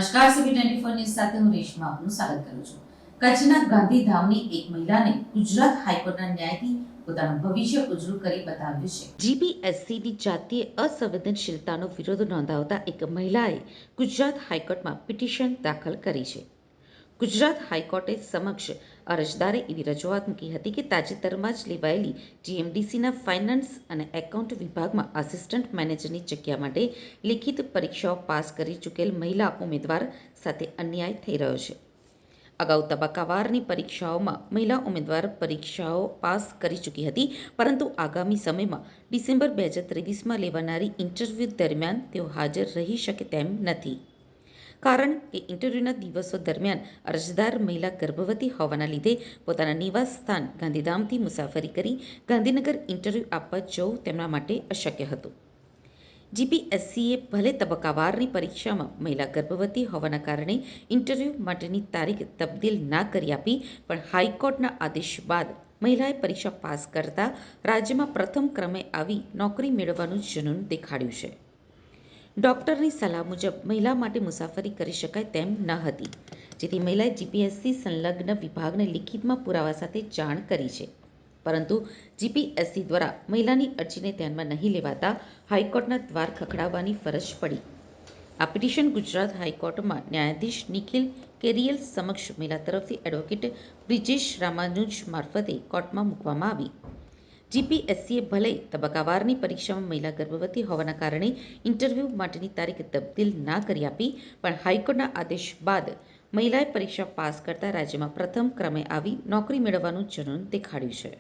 નમસ્કાર, CB24 news સાથે હું રેશમા આપનું સ્વાગત કરું છું. કચ્છના ગાંધીધામની એક મહિલાને ગુજરાત હાઈકોર્ટના ન્યાયથી પોતાનું ભવિષ્ય ઉજળું કરી બતાવ્યું છે. જીપીએસસીની જાતીય અસંવેદનશીલતાનો વિરોધ નોંધાવતા એક મહિલાએ ગુજરાત હાઈકોર્ટમાં પિટિશન દાખલ કરી છે. ગુજરાત હાઈકોર્ટે સમક્ષ અરજદારે એવી રજૂઆત મૂકી હતી કે તાજેતરમાં જ લેવાયેલી જીએમડીસીના ફાઇનાન્સ અને એકાઉન્ટ વિભાગમાં આસિસ્ટન્ટ મેનેજરની જગ્યા માટે લિખિત પરીક્ષાઓ પાસ કરી ચૂકેલ મહિલા ઉમેદવાર સાથે અન્યાય થઈ રહ્યો છે. અગાઉ તબક્કાવારની પરીક્ષાઓમાં મહિલા ઉમેદવાર પરીક્ષાઓ પાસ કરી ચૂકી હતી, પરંતુ આગામી સમયમાં ડિસેમ્બર 2023માં લેવાનારી ઇન્ટરવ્યૂ દરમિયાન તેઓ હાજર રહી શકે તેમ નથી. કારણ કે ઇન્ટરવ્યૂના દિવસો દરમિયાન અરજદાર મહિલા ગર્ભવતી હોવાના લીધે પોતાના નિવાસ સ્થાન ગાંધીધામથી મુસાફરી કરી ગાંધીનગર ઇન્ટરવ્યૂ આપવા જવું તેમના માટે અશક્ય હતું. જીપીએસસીએ ભલે તબક્કાવારની પરીક્ષામાં મહિલા ગર્ભવતી હોવાના કારણે ઇન્ટરવ્યૂ માટેની તારીખ તબદીલ ના કરી આપી, પણ હાઈકોર્ટના આદેશ બાદ મહિલાએ પરીક્ષા પાસ કરતા રાજ્યમાં પ્રથમ ક્રમે આવી નોકરી મેળવવાનું જનૂન દેખાડ્યું છે. ડોક્ટરની સલાહ મુજબ મહિલા માટે મુસાફરી કરી શકાય તેમ ન હતી, જેથી મહિલાએ જીપીએસસી સંલગ્ન વિભાગને લિખિતમાં પુરાવા સાથે જાણ કરી છે. પરંતુ જીપીએસસી દ્વારા મહિલાની અરજીને ધ્યાનમાં નહીં લેવાતા હાઈકોર્ટના દ્વાર ખખડાવવાની ફરજ પડી. આ પિટિશન ગુજરાત હાઈકોર્ટમાં ન્યાયાધીશ નિખિલ કેરિયલ સમક્ષ મહિલા તરફથી એડવોકેટ બ્રિજેશ રામાનુજ મારફતે કોર્ટમાં મૂકવામાં આવી. જીપીએસસીએ ભલે તબક્કાવારની પરીક્ષામાં મહિલા ગર્ભવતી હોવાના કારણે ઇન્ટરવ્યૂ માટેની તારીખ તબદીલ ના કરી આપી, પણ હાઈકોર્ટના આદેશ બાદ મહિલાએ પરીક્ષા પાસ કરતા રાજ્યમાં પ્રથમ ક્રમે આવી નોકરી મેળવવાનું જનૂન દેખાડ્યું છે.